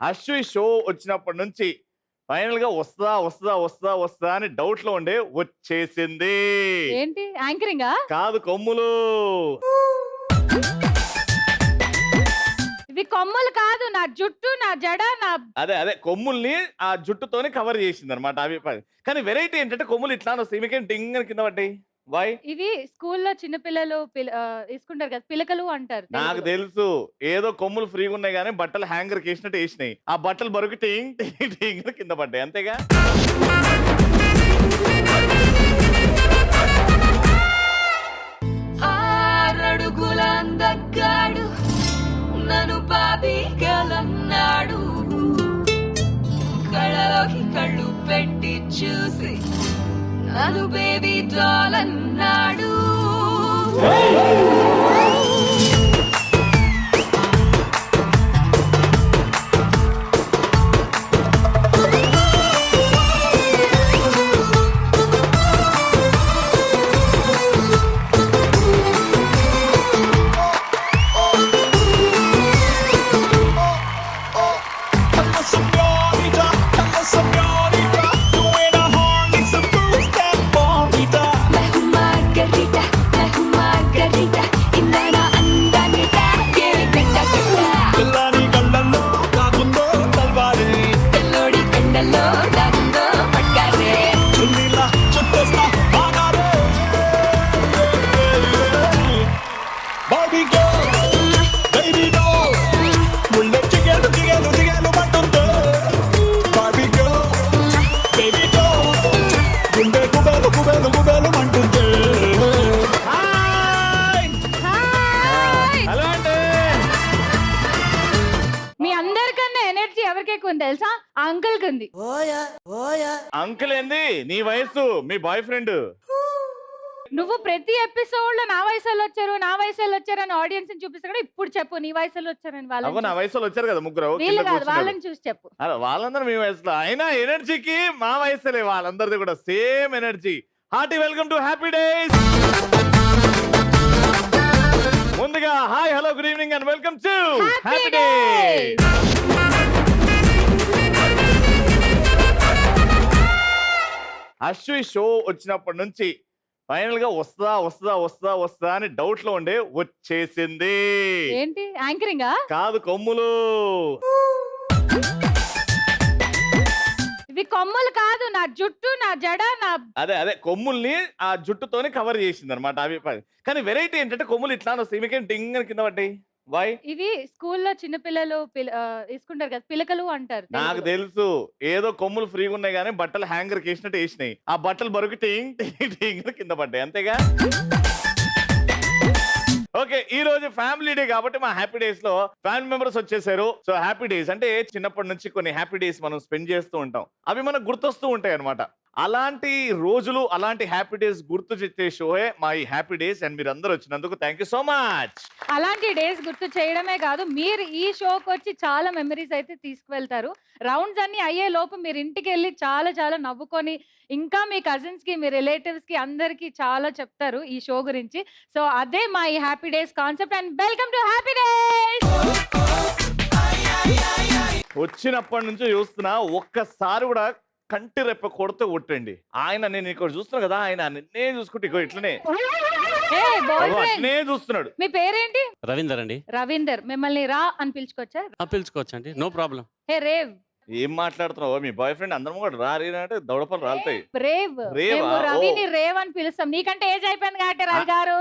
Ashwi show వచ్చినప్పటి నుంచి final గా వస్తదా వస్తదా వస్తదా వస్తదా అని డౌట్ లో ఉండే వచ్చేసింది. ఏంటి యాంకరింగా? కాదు కొమ్ములు. ఇవి కొమ్ములు కాదు, నా జుట్టు, నా జడ, నా అదే కొమ్ముల్ని ఆ జుట్టుతోని కవర్ చేసింది అనమాట. అవి కానీ వెరైటీ ఏంటంటే కొమ్ములు ఇట్లా వస్తాయి, మీకేం డింగ్ అని కింద పడ్డాయి. వై? ఇవి స్కూల్లో చిన్న పిల్లలు తీసుకుంటారు కదా, పిలకలు అంటారు నాకు తెలుగులో. తెలుసు, ఏదో కొమ్ములు ఫ్రీగా ఉన్నాయి కానీ బట్టలు హ్యాంగర్ వేసినట్టు వేసినాయి. ఆ బట్టలు బరుకు టింగ్ టింగ్ టింగ్ అని కింద పడ్డాయి అంతేగా. ఆరడుగుల అందగాడు నన్ను బాబీగలన్నాడు, కళ్ళలోకి కళ్ళు పెట్టి చూసి నన్ను బేబీ డాల్ అన్నాడు. మీ అందరికన్నా ఎనర్జీ ఎవరికి ఎక్కువ ఉంది తెలుసా? అంకుల్ కి ఉంది. అంకుల్ ఏంది నీ వయసు, మీ బాయ్ ఫ్రెండ్. నువ్వు ప్రతి ఎపిసోడ్ లో నా వయసులో వచ్చారు, నా వయసులో వచ్చారు అని ఆడియన్స్ చూపిస్తాడు. ఇప్పుడు చెప్పు నీ వయసులో వచ్చారని. అవ్వ నా వాళ్ళని వయసులో వచ్చారు కదా ముగ్గురు, వీళ్ళు కింద కాదు, కూర్చున్నారు. వాళ్ళని చూసి చెప్పు. అరే వాళ్ళందరూ మీ వయసులో, అయినా ఎనర్జీకి మా వయసులే వాళ్ళందరిది కూడా same energy. Hearty welcome to happy days. ముందుగా hi hello good evening and welcome to happy days. Ashwi show వచ్చినప్పటి నుంచి ఫైనల్ గా వస్తదా వస్తదా వస్తదా వస్తదా అని డౌట్ లో ఉండే వచ్చేసింది. ఏంటి యాంకరింగా? కాదు కొమ్ములు. ఇవి కొమ్ములు కాదు, నా జుట్టు, నా జడ, నా అదే కొమ్ముల్ని ఆ జుట్టుతోని కవర్ చేసింది అనమాట. అవి కానీ వెరైటీ ఏంటంటే కొమ్ములు ఇట్లా వస్తాయి, మీకేం డింగ్ అని కింద పడ్డాయి. వై? ఇవి స్కూల్లో చిన్న పిల్లలు తీసుకుంటారు కదా, పిలకలు అంటారు నాకు తెలుగులో. తెలుసు, ఏదో కొమ్ములు ఫ్రీగా ఉన్నాయి కానీ బట్టలు హ్యాంగర్ వేసినట్టు వేసినాయి. ఆ బట్టలు బరుకు టింగ్ టింగ్ టింగ్ అని కింద పడ్డాయి అంతేగా. ఓకే, ఈ రోజు ఫ్యామిలీ డే కాబట్టి మా హ్యాపీ డేస్ లో ఫ్యామిలీ మెంబర్స్ వచ్చేసారు. సో హ్యాపీ డేస్ అంటే చిన్నప్పటి నుంచి కొన్ని హ్యాపీ డేస్ మనం స్పెండ్ చేస్తూ ఉంటాం, అవి మనకు గుర్తొస్తూ ఉంటాయి అనమాట. అలాంటి రోజులు, అలాంటి హ్యాపీ డేస్ గుర్తు చేసే షోయే మా ఈ హ్యాపీ డేస్. అండ్ మీరు అందరూ వచ్చినందుకు థ్యాంక్ యూ సో మచ్. అలాంటి డేస్ గుర్తు చేయడమే కాదు, మీరు ఈ షోకి వచ్చి చాలా మెమరీస్ అయితే తీసుకువెళ్తారు. రౌండ్స్ అన్ని అయ్యే లోపు మీరు ఇంటికి వెళ్ళి చాలా చాలా నవ్వుకొని ఇంకా మీ కజిన్స్ కి, మీ రిలేటివ్స్ కి అందరికి చాలా చెప్తారు ఈ షో గురించి. సో అదే మా ఈ happy days concept. And welcome to happy days. వచ్చినప్పటి నుంచి చూస్తున్నా, ఒక్కసారి కూడా కంటి రెప్ప కొడితే కొట్టండి. ఆయన నేను ఇక్కడ చూస్తున్నా కదా, ఆయన నిన్నే చూసుకుంటే ఇగో ఇట్లనే ఏ బాయ్ ఫ్రెండ్, అట్లనే చూస్తున్నాడు. మీ పేరేంటి? రవీందర్ అండి. రవీందర్. మిమ్మల్ని రా అని పిలుచుకోవచ్చా? పిలుచుకోవచ్చండి, నో ప్రాబ్లం. హే రేవ్. ఏం మాట్లాడుతున్నావు? మీ బాయ్ ఫ్రెండ్ అందరం కూడా అంటే దౌడపలు రాలుతాయి. రేవ్. రేవా? మేము రవిని ఓ. రేవ్ అని పిలుస్తాం. నీకంటే ఏజ్ అయిపోయింది కాబట్టి రవి గారు,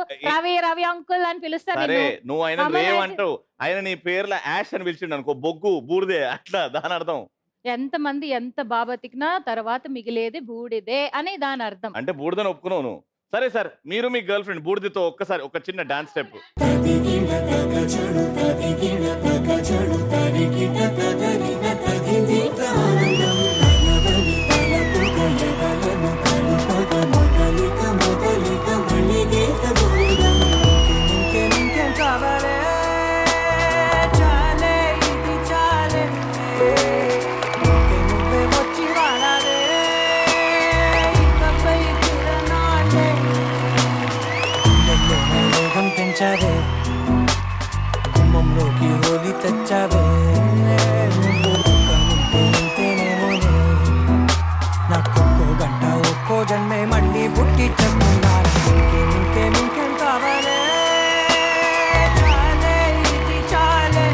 రవి అంకుల్ అని పిలుస్తారు. సరే నిన్ను. నువ్వు ఆయన మమ్మల్ని రేవ్ అయితే- అంటావు, ఆయన నీ పేర్ల యాష్ అని పిలిచిండు అనుకో, బొగ్గు బూడిదే అట్లా దాని అర్థం. ఎంతమంది ఎంత బాబతికినా తర్వాత మిగిలేది బూడిదే అని దాని అర్థం. అంటే బూడిదని ఒప్పుకున్నావు నువ్వు. సరే సార్, మీరు మీ గర్ల్ ఫ్రెండ్ బూడిదతో ఒక్కసారి ఒక చిన్న డాన్స్ స్టెప్. గుమ్మంలోకి హోలీ తెచ్చావే. జన్మే మళ్ళీ పుట్టి చేస్తున్నారు ఇంకేం ఇంకేం ఇంకేం కావాలే చాలే ఇది చాలే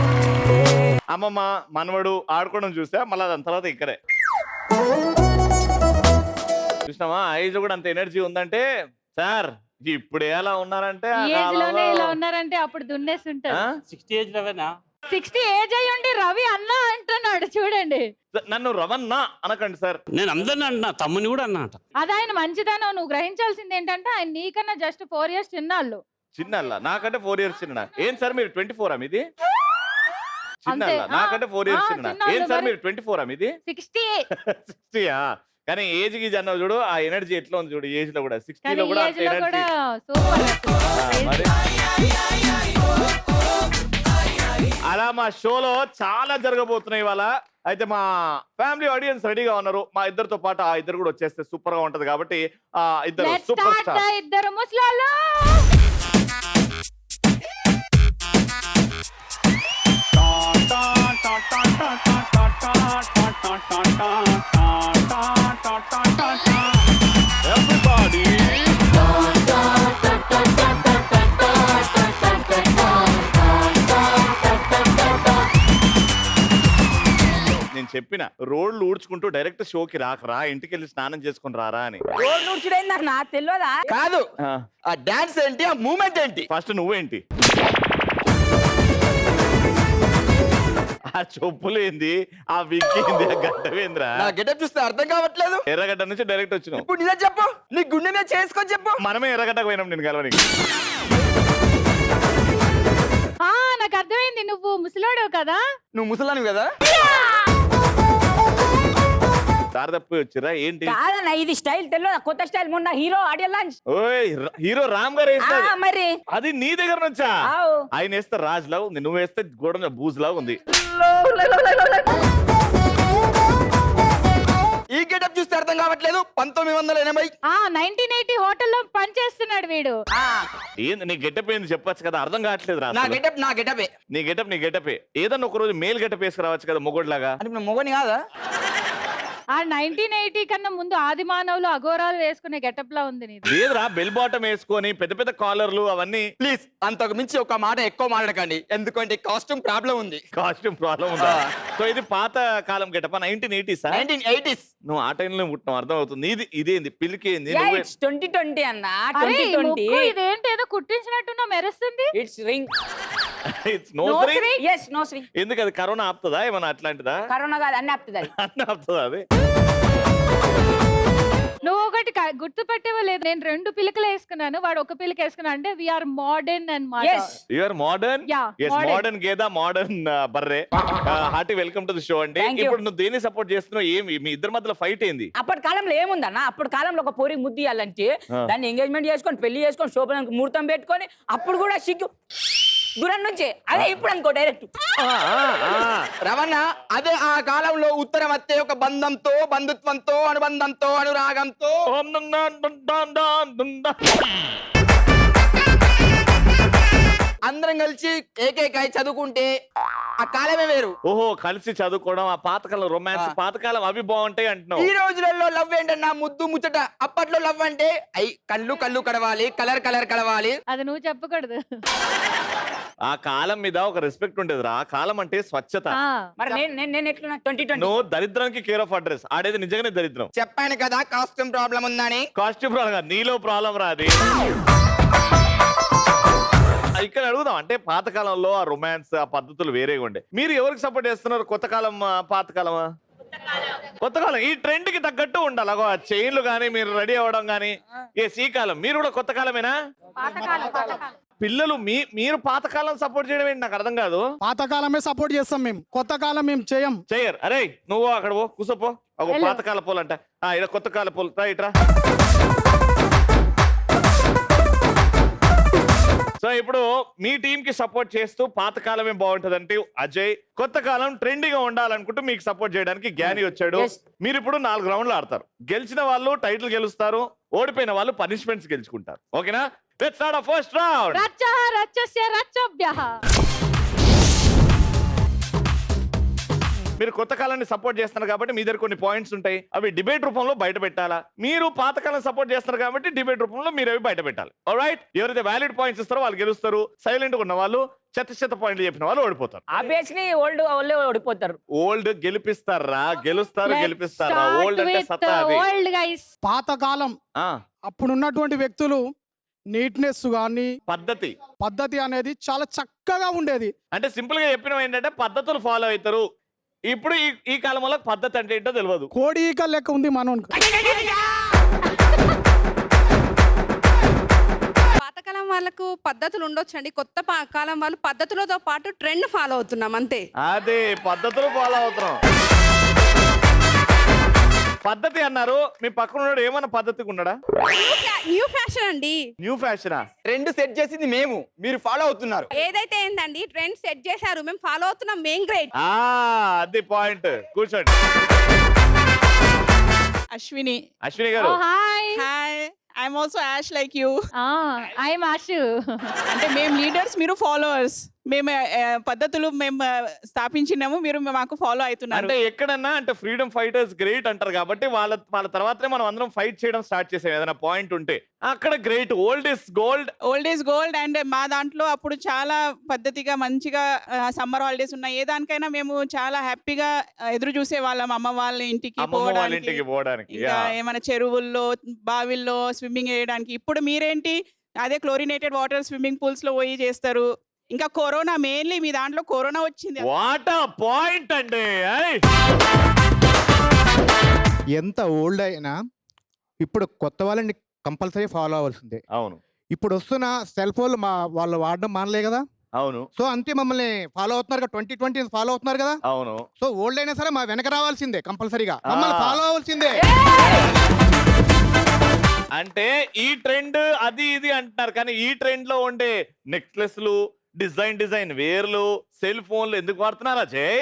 అమ్మమ్మ మనవడు ఆడుకోవడం చూసా మళ్ళీ దాని తర్వాత ఇక్కడే చూసినామా ఏజ్ కూడా అంత ఎనర్జీ ఉందంటే సార్ ఇప్పుడు ఎలా ఉన్నారంటే ఆ ఈ ఏజ్ లోనే కాలంలో- ఇలా ఉన్నారంటే అప్పుడు దున్నేసి ఉంటారు. ఆ? 60 ఏజ్ లెవెనా 60 ఏజ్ అయ్యి ఉండి రవి అన్న అంటున్నాడు చూడండి. నన్ను రవన్నా అనకండి సార్. నేను అందరిని అంటున్నా, తమ్ముని కూడా అన్నా అంట. అది ఆయన మంచిదనం. నువ్వు గ్రహించాల్సింది ఏంటంటే ఆయన నీకన్నా జస్ట్ 4 years చిన్నాళ్ళు. చిన్నల్ల నాకంటే 4 years చిన్న. ఏం సార్ మీరు 24 మీది? అంతే. చిన్నల్ల నాకంటే 4 years ఆ, చిన్న. చిన్నోళ్ళు ఏం సార్ మరి. మీరు 24 మీది? 60. 60యా? కానీ ఏజ్ కి అన్నావు చూడు, ఆ ఎనర్జీ ఎట్లా ఉంది చూడు ఏజ్ లో కూడా. 60 కానీ లో ఈ కూడా ఏజ్ అంత లో ఎనర్జీ. కూడా సూపర్. మరి అలా మా షోలో చాలా జరగబోతున్నాయి ఇవాళ. అయితే మా ఫ్యామిలీ ఆడియన్స్ రెడీగా ఉన్నారు. మా ఇద్దరితో పాటు ఆ ఇద్దరు కూడా వచ్చేస్తే సూపర్ గా ఉంటది కాబట్టి ఆ ఇద్దరు లెట్స్ సూపర్ స్టార్ట్ స్టార్. ఇద్దరు ముసలాళ్ళు. Everybody. నేను చెప్పిన రోడ్లు ఊడ్చుకుంటూ డైరెక్ట్ షోకి రాకరా, ఇంటికి వెళ్ళి స్నానం చేసుకుని రారా అని. రోడ్ నూడ్చుడైంది నాకు తెలియదా కాదు ఆ డాన్స్ ఏంటి, ఆ మూమెంట్ ఏంటి? ఫస్ట్ నువ్వేంటి? ఆ చెప్పులు ఏంది, ఆ విగ్ ఏంది, ఆ గడ్డవేంద్రా? నా గెటప్ చూస్తే అర్థం కావట్లేదు. ఎర్రగడ్డ నుంచి డైరెక్ట్ వచ్చినావు. ఇప్పుడు నిజం చెప్పు, నీ గుండె మీద చేసుకొని చెప్పు. మనమే ఎర్రగడ్డకు పోయినాం నేను కలవనికి. ఆ నాకు అర్థమైంది, నువ్వు ముసలాడు కదా. నువ్వు ముసలాను కదా. దారి తప్పి వచ్చిరా ఏంటి? కాదన్న ఇది స్టైల్ తెలియదా, కొత్త స్టైల్ మొన్న హీరో ఆడియో లాంచ్. ఓయ్ హీరో రామ్ గారు వేస్తారు. మరి అది నీ దగ్గర నుంచా? ఆవ్. ఆయన వేస్తే రాజ్ లాగా ఉంది, నువ్వు వేస్తే గోడ బూజ్ లాగా ఉంది. ఈ గెటప్ చూస్తే అర్థం కావట్లేదు. 1980 1980 హోటల్లో పనిచేస్తున్నాడు వీడు. ఏంది నీ గెటప్ ఏంది చెప్పొచ్చు కదా, అర్థం కావట్లేదు రా. నా గెటప్ నా గెటపే. నీ గెటపే ఏదన్నా ఒక రోజు మేల్ గెటప్ వేసుకురావచ్చు కదా మొగోడ్లాగా. అంటే ఇప్పుడు మొగని కాదా? ఆ 1980 కన్నా ముందు ఆది మానవులు అఘోరాలు వేసుకునే గెటప్ లా ఉంది నీది. లేదురా, బెల్ బాటమ్ వేసుకొని పెద్ద పెద్ద కాలర్లు అవన్నీ. ప్లీజ్ అంతకు మించి ఒక మాట ఎక్కువ మాట్లాడకండి, ఎందుకంటే కాస్ట్యూమ్ ప్రాబ్లం ఉంది. కాస్ట్యూమ్ ప్రాబ్లం ఉందా? సో ఇది పాత కాలం గెటప్ 1980s. 1980s. నువ్వు ఆ టైంలో పుట్టినావు, అర్థం అవుతుంది. ఇదేంది పిల్లికి ఏంది? నువ్వే 2020 అన్న అరే ఈ 2020. ముక్కు ఇదేంటి ఏదో కుట్టించినట్టున్నా మెరుస్తుంది. It's ring. ఇట్స్ నోసరీ. ఎస్ నో శ్రీ. ఎందుకు అది కరోనా ఆపుతుందా ఏమన్నా అట్లాంటిదా? కరోనా కాదు అన్ని ఆపుతుంది అది. అన్నీ ఆపుతుందా అది? నువ్వు ఒకటి గుర్తు పెట్టేవో లేదు, నేను 2 పిలకలు వేసుకున్నాను, వాడు ఒక పిలక వేసుకున్నాను. అంటే వీఆర్ మోడర్న్ అన్నమాట. Yes. You are modern. Yeah, yes modern. Modern గేదా, మోడర్న్ బర్రే. Hearty welcome to the show అండి. Thank you. ఇప్పుడు నువ్వు దేన్ని సపోర్ట్ చేస్తున్నావు? ఏమి మీ ఇద్దరి మధ్యలో ఫైట్ ఏంది? అప్పటి కాలంలో ఏముందన్న, అప్పటి కాలంలో ఒక పోరి ముద్దు ఇవ్వాలంటే దాన్ని ఎంగేజ్మెంట్ చేసుకొని పెళ్లి చేసుకొని శోభనానికి ముహూర్తం పెట్టుకొని అప్పుడు కూడా సిగ్గు దూరం నుంచే. అదే ఇప్పుడు అనుకో డైరెక్ట్. రవణ, అదే ఆ కాలంలో ఉత్తరం అత్తే ఒక బంధంతో, బంధుత్వంతో, అనుబంధంతో, అనురాగంతో ఓం నందా నందా నందా. అందరం కలిసి ఏకేకాయ చదువుకుంటే ఆ కాలమే వేరు. ఓహో కలిసి చదువుకోవడం, ఆ పాతకాలం రొమాన్స్, పాతకాలం అవి బాగుంటాయి అంటున్నావు. ఈ రోజులలో లవ్ ఏంటన్నా ముద్దు ముచ్చట. అప్పట్లో లవ్ అంటే కళ్ళు కళ్ళు కడవాలి, కలర్ కలర్ కడవాలి. అది నువ్వు చెప్పకూడదు. ఆ కాలం మీద ఒక రెస్పెక్ట్ ఉండేదిరా. ఆ కాలం అంటే స్వచ్ఛత. ఆ, మరి నేను ఎట్లున్నా 2020. నువ్వు దరిద్రానికి కేర్ ఆఫ్ అడ్రస్. ఆడేది నిజంగానే దరిద్రం. చెప్పాను కదా కాస్ట్యూమ్ ప్రాబ్లం ఉందని. కాస్ట్యూమ్ ప్రాబ్లం కాదు, నీలో ప్రాబ్లం రాది. ఇక్కడ అడుగుదాం, అంటే పాతకాలంలో ఆ రొమాన్స్, ఆ పద్ధతులు వేరేగా ఉండే. మీరు ఎవరికి సపోర్ట్ చేస్తున్నారు? కొత్త కాలం, పాతకాలమా? కొత్త కాలం. ఈ ట్రెండ్ కి తగ్గట్టు ఉండాలి. అగో ఆ చైన్లు గానీ, మీరు రెడీ అవ్వడం గానీ. ఈ కాలం మీరు కూడా కొత్త కాలమేనా? పిల్లలు మీరు పాతకాలం సపోర్ట్ చేయడం ఏంటి నాకు అర్థం కాదు. పాతకాలమే సపోర్ట్ చేస్తాం మేము, కొత్త కాలం మేము చేయం. చెయ్యరు. అరే నువ్వు అక్కడ పో, కూసోపో. ఒక వెళ్ళు. పాతకాల పోలు అంట, ఇక్కడ కొత్త కాల పోలు. రా ఇట్రా. సో ఇప్పుడు మీ టీం కి సపోర్ట్ చేస్తూ పాతకాలమే బాగుంటదంటే అజయ్, కొత్త కాలం ట్రెండింగ్ గా ఉండాలనుకుంటూ మీకు సపోర్ట్ చేయడానికి జ్ఞాని వచ్చాడు. Yes. మీరు ఇప్పుడు 4 రౌండ్లు ఆడతారు. గెలిచిన వాళ్ళు టైటిల్ గెలుస్తారు, ఓడిపోయిన వాళ్ళు పనిష్మెంట్స్ గెలుచుకుంటారు. ఓకేనా? Let's start the first round. రచ్చః రచ్చస్య రచ్చభ్యః. మీరు కొత్త కాలాన్ని సపోర్ట్ చేస్తున్నారు కాబట్టి మీ దగ్గర కొన్ని పాయింట్స్ ఉంటాయి, అవి డిబేట్ రూపంలో బయట పెట్టాలా. మీరు పాత కాలం సపోర్ట్ చేస్తున్నారు కాబట్టి డిబేట్ రూపంలో మీరు అవి బయట పెట్టాలి. ఆల్రైట్, ఎవరైతే వ్యాలిడ్ పాయింట్స్ ఇస్తారో వాళ్ళు గెలుస్తారు. సైలెంట్ గా ఉన్న వాళ్ళు చెత్త పాయింట్లు చెప్పిన వాళ్ళు ఓడిపోతారు. ఆబ్వియస్లీ ఓల్డ్ వాళ్ళే ఓడిపోతారు. ఓల్డ్ గెలిపిస్తారా? గెలుస్తారా? ఓల్డ్ అంటే సత్తా అది. Old guys. పాతకాలం ఆ, అప్పుడున్నటువంటి వ్యక్తులు నీట్నెస్ కానీ పద్ధతి అనేది చాలా చక్కగా ఉండేది. అంటే సింపుల్ గా చెప్పిన ఏంటంటే పద్ధతులు ఫాలో అవుతారు. ఇప్పుడు ఈ కాలంలో పద్ధతి అంటే ఏంటో తెలియదు. కోడి ఈక లెక్క ఉంది మనోనికి. పాతకాలం వాళ్ళకు పద్ధతులు ఉండొచ్చండి, కొత్త కాలం వాళ్ళు పద్ధతులతో పాటు ట్రెండ్ ఫాలో అవుతున్నాం అంతే. అదే పద్ధతులు ఫాలో అవుతున్నాం. పద్ధతి అన్నారు, మీ పక్కన ఉన్నాడు ఏమన్నా పద్ధతిగా ఉన్నాడా? న్యూ ఫ్యాషన్ అండి. న్యూ ఫ్యాషనా? ట్రెండ్ సెట్ చేసింది మేము, మీరు ఫాలో అవుతున్నారు. ఏదైతే ఏందండి, ట్రెండ్ సెట్ చేశారు, మేము ఫాలో అవుతున్నాం, మేం గ్రేట్. అది పాయింట్. కూర్చోండి. అశ్విని. అశ్విని గారు. Hi. Hi, I'm also Ash like you. I'm Ashu. అంటే మేము లీడర్స్, మీరు ఫాలోవర్స్. మేము పద్ధతులు మేము స్థాపించినాము, మీరు మాకు ఫాలో అవుతున్నారు. అంటే ఎక్కడన్నా అంటే ఫ్రీడమ్ ఫైటర్స్ గ్రేట్ అంటారు కాబట్టి వాళ్ళ తర్వాతనే మనం అందరం ఫైట్ చేయడం స్టార్ట్ చేసాం. ఏదైనా పాయింట్ ఉంటే అక్కడ great. Old is gold. Old is gold. And మా దాంట్లో అప్పుడు చాలా పద్ధతిగా మంచిగా సమ్మర్ హాలిడేస్ ఉన్నాయి, ఏ దానికైనా మేము చాలా హ్యాపీగా ఎదురు చూసే వాళ్ళం అమ్మ వాళ్ళ ఇంటికి పోవడానికి. ఇంకా ఏమైనా చెరువుల్లో బావిల్లో స్విమ్మింగ్ చేయడానికి. ఇప్పుడు మీరేంటి అదే క్లోరినేటెడ్ వాటర్ స్విమ్మింగ్ పూల్స్ లో పోయి చేస్తారు. ఇంకా కరోనా, మెయిన్లీ మీ దాంట్లో కరోనా వచ్చింది. వాట్ ఆ పాయింట్ అండి. ఎంత ఓల్డ్ అయినా ఇప్పుడు కొత్త వాళ్ళని కంపల్సరీ ఫాలో అవ్వాల్సిందే. అవును. ఇప్పుడు వస్తున్న సెల్ ఫోన్లు వాళ్ళు వాడడం మానలే కదా. అవును. సో అంతే మమ్మల్ని ఫాలో అవుతున్నారు కదా, 2020 ఫాలో అవుతున్నారు కదా. అవును. సో ఓల్డ్ అయినా సరే మా వెనక రావాల్సిందే, కంపల్సరీగా మమ్మల్ని ఫాలో అవ్వాల్సిందే. అంటే ఈ ట్రెండ్ అది ఇది అంటున్నారు కానీ ఈ ట్రెండ్ లో ఉండే నెక్లెస్లు, డిజైన్ వేర్లు, సెల్ ఫోన్లు ఎందుకు వాడుతున్నారా? జయ్,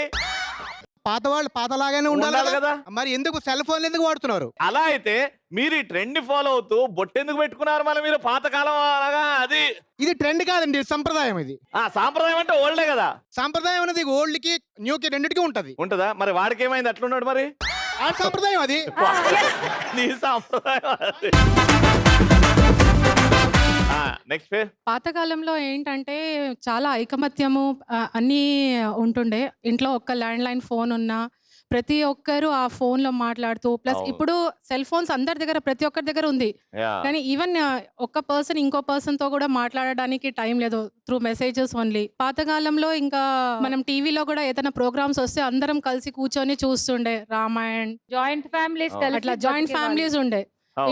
పాత వాళ్ళు పాతలాగానే ఉండాలి కదా. మరి ఎందుకు సెల్ ఫోన్లు ఎందుకు వాడుతున్నారు? అలా అయితే మీరు ఈ ట్రెండ్ ని ఫాలో అవుతూ బొట్టెందుకు పెట్టుకున్నారు? మళ్ళీ మీరు పాతకాలం అలాగా. అది ఇది ట్రెండ్ కాదండి, సంప్రదాయం. ఇది సాంప్రదాయం అంటే ఓల్డే కదా. సాంప్రదాయం అనేది ఓల్డ్ కి న్యూ కి రెండింటికి ఉంటది. ఉంటదా? మరి వాడికి ఏమైంది అట్లున్నాడు? మరి ఆ సాంప్రదాయం అది. నీ సాంప్రదాయం అది. నెక్స్ట్. పాతకాలంలో ఏంటంటే చాలా ఐకమత్యము అన్నీ ఉంటుండే. ఇంట్లో ఒక్క ల్యాండ్ లైన్ ఫోన్ ఉన్నా ప్రతి ఒక్కరు ఆ ఫోన్ లో మాట్లాడుతూ, ప్లస్ ఇప్పుడు సెల్ ఫోన్స్ అందరి దగ్గర, ప్రతి ఒక్కరి దగ్గర ఉంది. కానీ ఈవెన్ ఒక్క పర్సన్ ఇంకో పర్సన్ తో కూడా మాట్లాడడానికి టైం లేదు, త్రూ మెసేజెస్ ఓన్లీ. పాతకాలంలో ఇంకా మనం టీవీలో కూడా ఏదైనా ప్రోగ్రామ్స్ వస్తే అందరం కలిసి కూర్చొని చూస్తుండే. రామాయణ్, జాయింట్ ఫ్యామిలీస్, అట్లా జాయింట్ ఫ్యామిలీస్ ఉండే.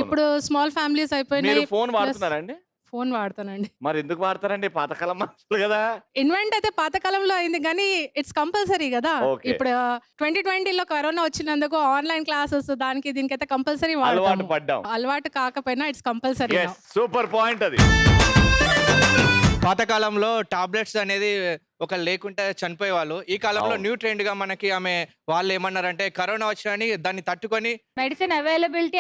ఇప్పుడు స్మాల్ ఫ్యామిలీస్ అయిపోయినాయి. ఫోన్ వాడుతున్నారండి? ఫోన్ వాడతానండి. మరి ఎందుకు వాడతారండి? పాతకాలం మనుషులు కదా. ఇన్వెంట్ అయితే పాతకాలంలో అయింది కానీ ఇట్స్ కంపల్సరీ కదా. ఇప్పుడు 2020లో కరోనా వచ్చినందుకు ఆన్లైన్ క్లాసెస్ దానికి దీనికైతే కంపల్సరీ అలవాటు పడ్డాం. అలవాటు కాకపోయినా ఇట్స్ కంపల్సరీ. సూపర్ పాయింట్ అది. పాతకాలంలో టాబ్లెట్స్ అనేది ఒక లేకుంటే చనిపోయేవాళ్ళు. ఈ కాలంలో న్యూ ట్రెండ్ గా మనకి వాళ్ళు ఏమన్నారంటే కరోనా వచ్చాయని దాన్ని తట్టుకొని మెడిసిన్ అవైలబిలిటీ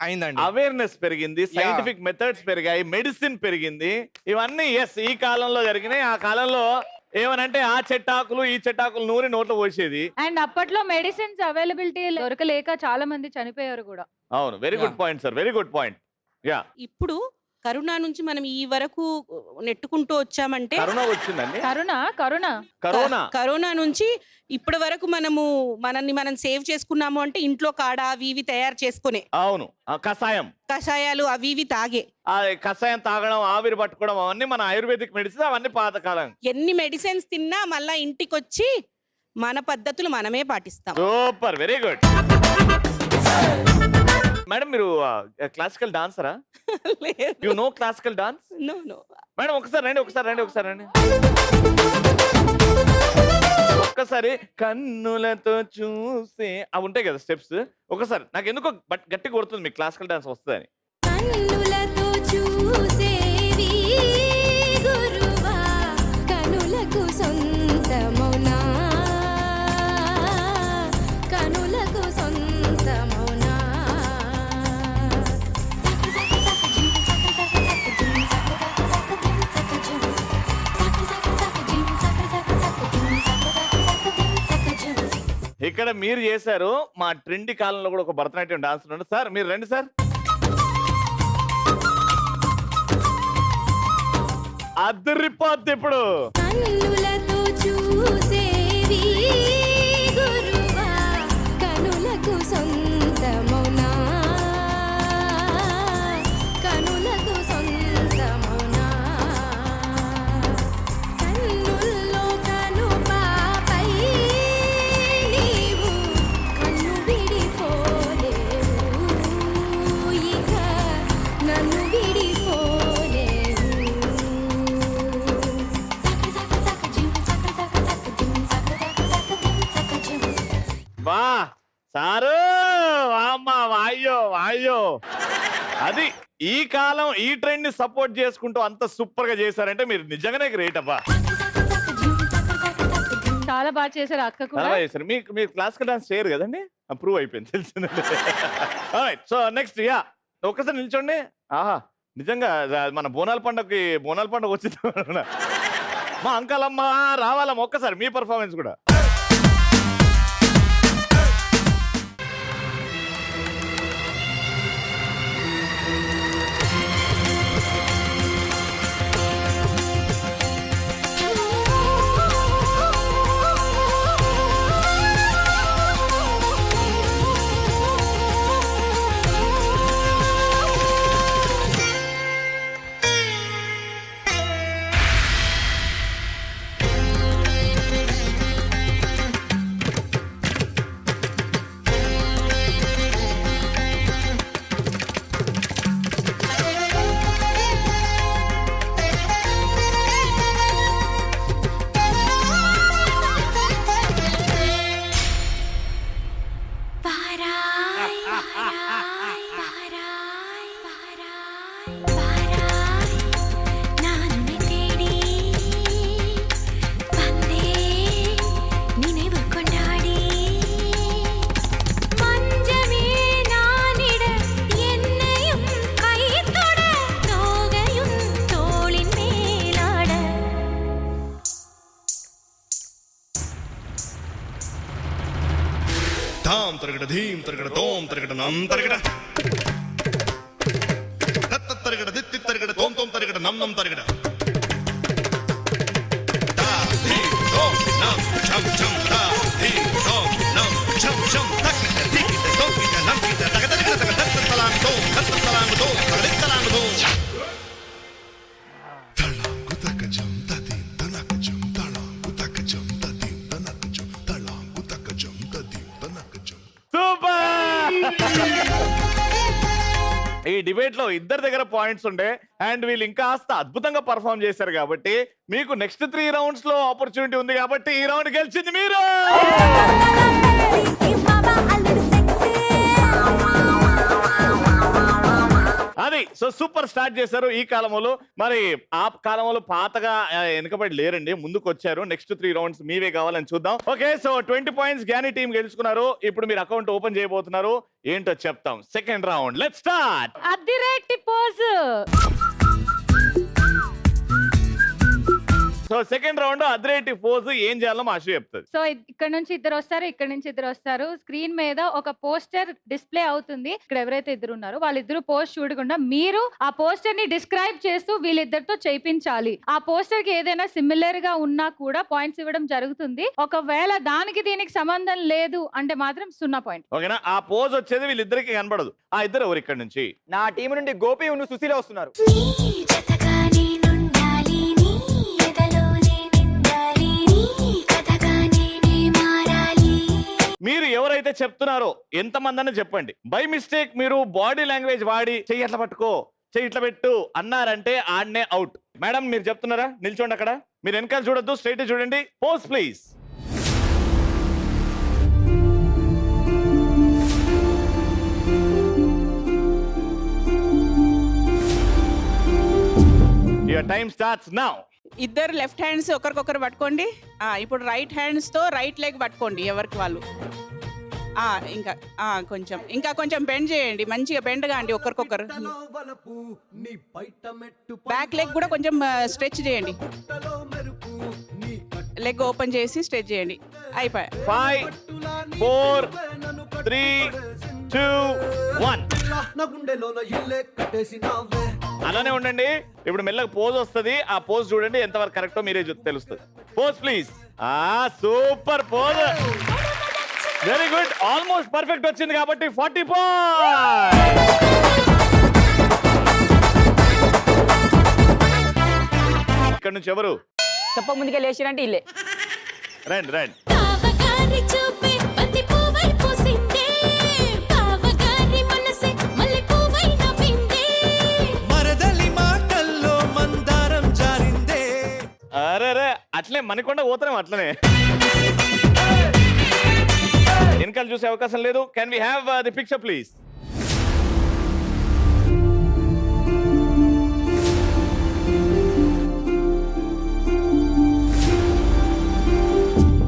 అయిందండి. అవేర్నెస్ పెరిగింది, సైంటిఫిక్ మెథడ్స్ పెరిగాయి, మెడిసిన్ పెరిగింది. ఇవన్నీ ఈ కాలంలో జరిగినాయి. ఆ కాలంలో ఏమనంటే ఆ చెట్టాకులు ఈ చెట్టాకులు నూరి నోట్లో పోసేది. అండ్ అప్పట్లో మెడిసిన్స్ అవైలబిలిటీ దొరకలేక చాలా మంది చనిపోయారు కూడా. అవును. Very good point sir, very good point. ఇప్పుడు కరోనా నుంచి మనం ఈ వరకు నెట్టుకుంటూ వచ్చామంటే, కరోనా వచ్చిందండి. కరోనా నుంచి ఇప్పటి వరకు మనల్ని మనం సేవ్ చేసుకున్నాము అంటే ఇంట్లో కాడ అవి ఇవి తయారు చేసుకునే. అవును. కషాయాలు అవి ఇవి తాగే. కషాయం తాగడం, ఆవిరి పట్టుకోవడం, అవన్నీ మన ఆయుర్వేదిక్ మెడిసిన్. అవన్నీ పాతకాలం. ఎన్ని మెడిసిన్స్ తిన్నా మళ్ళా ఇంటికి వచ్చి మన పద్ధతులు మనమే పాటిస్తాం. Super, very good. మేడం, మీరు క్లాసికల్ డాన్సరా? You know classical dance? No. Madam ఒకసారి రండి. ఒక్కసారి కన్నులతో చూసే అవి ఉంటాయి కదా స్టెప్స్. ఒకసారి నాకు ఎందుకో గట్టి కొడుతుంది మీకు క్లాసికల్ డాన్స్ వస్తుందని. కన్నులతో చూసేవి గురువా, కనులకు సొంతమౌనా, కనులకు సొంతమౌనా. ఇక్కడ మీరు చేశారు, మా ట్రెండ్ కాలంలో కూడా ఒక భరతనాట్యం డాన్స్ ఉన్నాడు. సార్ మీరు రండి సార్. అదిరిపోద్ది ఇప్పుడు. కన్నులతో చూసేవి గురువా కనులకు సొంతమౌనా కనులకు సొంతమౌనా కన్నుల్లో కను పాపై నీవు కన్ను విడిపోలేవు ఇక నన్ను బా సారు అమ్మ వాయ్యో వాయ్యో. అది ఈ కాలం ఈ ట్రెండ్ ని సపోర్ట్ చేసుకుంటూ అంత సూపర్ గా చేశారంటే మీరు నిజంగానే గ్రేట్ అబ్బా. చాలా బాగా చేశారు అక్క కూడా. చాలా చేశారు. మీరు క్లాసికల్ డాన్స్ చేయరు కదండి, అప్రూవ్ అయిపోయింది తెలిసిందండి. సో నెక్స్ట్ యా ఒక్కసారి నిల్చోండి. ఆహా నిజంగా మన బోనాల పండుగ వచ్చింది. మా అంకలమ్మ రావాలమ్మ ఒక్కసారి మీ పర్ఫార్మెన్స్ కూడా. ధాం తరగడ ధీం తరగడ తోం తరగడ నం తరగడ తత్త తరగడ దిత్తి తరగడ తోం తోం తరగడ నం నం తరగడ దా ధీం తోం నం ఛం ఛం దా ధీం తోం నం ఛం ఛం తక్కిట దిక్కిట తోకిట నంకిట తగ తరగడ తగ తత్త తలాంగు తోం తత్త తలాంగు తోం తగ తలాంగు తోం తలాంగు తక జం తది తనక జం తలాంగు తక జం తది తనక జం తలాంగు తక జం తది తనక జం. సూపర్. ఈ డిబేట్ లో ఇద్దరి దగ్గర పాయింట్స్ ఉండే అండ్ వీళ్ళు ఇంకా అద్భుతంగా పర్ఫార్మ్ చేశారు కాబట్టి మీకు నెక్స్ట్ 3 రౌండ్స్ లో ఆపర్చునిటీ ఉంది కాబట్టి ఈ రౌండ్ గెలిచింది మీరు. అది సో సూపర్ స్టార్ట్ చేశారు ఈ కాలంలో. మరి ఆ కాలంలో పాతగా వెనుకబడి లేరండి, ముందుకు వచ్చారు. నెక్స్ట్ 3 రౌండ్స్ మీవే కావాలని చూద్దాం. Okay so 20 points Gnani team గెలుచుకున్నారు. ఇప్పుడు మీరు అకౌంట్ ఓపెన్ చేయబోతున్నారు. ఏంటో చెప్తాం. Second round let's start. అదిరేటి పోజ్. సో సెకండ్ రౌండ్ అదిరేటి పోజ్ ఏం చేయాలో మాషి చెప్తుంది. సో ఇక్కడ నుంచి ఇద్దరు వస్తారు, ఇక్కడ నుంచి ఇద్దరు వస్తారు. స్క్రీన్ మీద ఒక పోస్టర్ డిస్ప్లే అవుతుంది. ఇక్కడ ఎవరైతే ఇద్దరు ఉన్నారో వాళ్ళిద్దరు పోస్ట్ చూడకుండా మీరు ఆ పోస్టర్ ని డిస్క్రైబ్ చేస్తూ వీళ్ళిద్దరితో చేయించాలి. ఆ పోస్టర్ కి ఏదైనా సిమిలర్ గా ఉన్నా కూడా పాయింట్స్ ఇవ్వడం జరుగుతుంది. ఒకవేళ దానికి దీనికి సంబంధం లేదు అంటే మాత్రం 0 పాయింట్. ఓకేనా? ఆ పోజ్ వచ్చేది వీళ్ళిద్దరికి కనబడదు. ఆ ఇద్దరు ఎవరు ఇక్కడ నుంచి? నా టీం నుండి గోపి ఉన్న సుశీల వస్తున్నారు. మీరు ఎవరైతే చెప్తున్నారో ఎంతమంది అని చెప్పండి. బై మిస్టేక్ మీరు బాడీ లాంగ్వేజ్ వాడి చెయ్యి అట్లా పట్టుకో, చెయ్యి ఇట్లా పెట్టు అన్నారంటే ఆడనే అవుట్. మేడం మీరు చెప్తున్నారా? నిల్చోండి అక్కడ. మీరు వెనకాల చూడొద్దు, స్ట్రైట్ చూడండి. Pose please. Your time starts now. ఇద్దరు లెఫ్ట్ హ్యాండ్స్ ఒకరికొకరు పట్టుకోండి. ఇప్పుడు రైట్ హ్యాండ్స్ తో రైట్ లెగ్ పట్టుకోండి ఎవరికి వాళ్ళు. ఇంకా కొంచెం బెండ్ చేయండి, మంచిగా బెండ్ కాండి ఒకరికొకరు. బ్యాక్ లెగ్ కూడా కొంచెం స్ట్రెచ్ చేయండి. లెగ్ ఓపెన్ చేసి స్ట్రెచ్ చేయండి. అయిపోయా. 5 4 3 2 1 అలానే ఉండండి. ఇప్పుడు మెల్లగా పోజ్ వస్తుంది. ఆ పోజ్ చూడండి ఎంతవరకు కరెక్టో మీరే తెలుస్తుంది. Pose please. Super pose, very good. Almost perfect వచ్చింది కాబట్టి 40 పాయింట్స్. ఇక్కడ నుంచి ఎవరు చెప్ప ముందుకే లేచిరంటే ఇల్లే. రండి రండి. బావగారి చూపే బంతి పువ్వై పూసిందే బావగారి మనసే మల్లె పువ్వై నవ్విందే మరదలి మాటల్లో మందారం జారిందే. అరే అట్లే మనకొండ పోతున్నాం అట్లనే. వెనకాల చూసే అవకాశం లేదు. Can we have the picture please?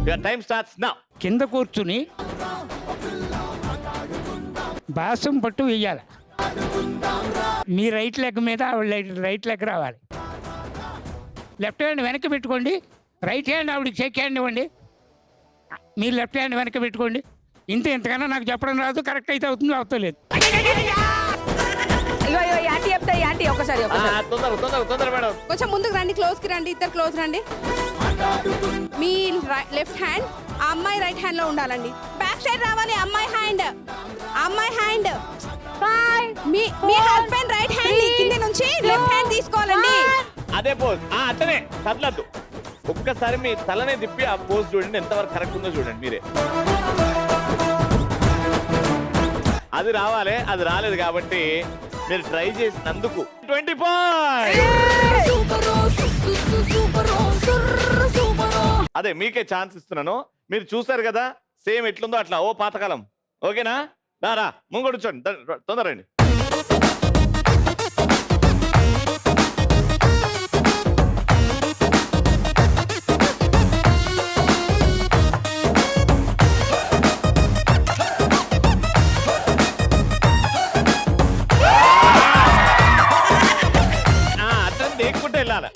Your time starts now. కింద కూర్చుని బాసం పట్టు వేయాలి. మీ రైట్ లెగ్ మీద రైట్ లెగ్ రావాలి. లెఫ్ట్ హ్యాండ్ వెనక్కి పెట్టుకోండి. రైట్ హ్యాండ్ ఆవిడకి చెక్ హ్యాండ్ ఇవ్వండి. మీరు లెఫ్ట్ హ్యాండ్ వెనక్కి పెట్టుకోండి. ఇంతకన్నా నాకు చెప్పడం రాదు. కరెక్ట్ అయితే అవుతుంది, అవుతలేదు. యాంటీ చెప్తారు. యాంటీ ఒకసారి తొందర మేడం. కొంచెం ముందుకు రండి, క్లోజ్ కి రండి, ఇద్దరు క్లోజ్ రండి. మీ లెఫ్ట్ హ్యాండ్ ఆ అమ్మాయి రైట్ హ్యాండ్ లో ఉండాలండి. బ్యాక్ సైడ్ రావాలి. అమ్మాయి హ్యాండ్ మీ హస్బెండ్ రైట్ హ్యాండ్ కింద నుంచి లెఫ్ట్ హ్యాండ్ తీసుకోవాలండి. అదే పోజ్. అట్లనే కదలద్దు. ఒక్కసారి మీ తలనే తిప్పి ఆ పోజ్ చూడండి ఎంతవరకు కరెక్ట్ ఉందో చూడండి మీరే. అది రావాలి. అది రాలేదు కాబట్టి మీరు ట్రై చేసినందుకు 20 పాయింట్స్. అదే మీకే ఛాన్స్ ఇస్తున్నాను. మీరు చూసారు కదా సేమ్ ఎట్లుందో అట్లా. ఓ పాతకాలం. ఓకేనా? రా ముంగొడుచోండి, తొందరండి. అట్లా దేక్కుంటే వెళ్ళాలి.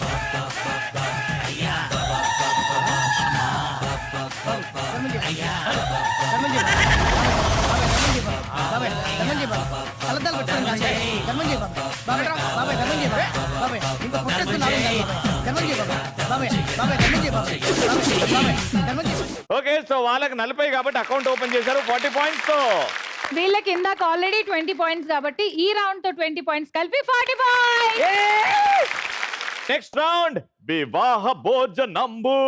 ఓకే, సో వాళ్ళకి 40 కాబట్టి అకౌంట్ ఓపెన్ చేశారు 40 పాయింట్స్ తో. వీళ్ళకి ఇందాక ఆల్రెడీ 20 పాయింట్స్ కాబట్టి ఈ రౌండ్ తో 20 పాయింట్స్ కలిపి 40 పాయింట్స్. నెక్స్ట్ రౌండ్ వివాహ భోజనంబు.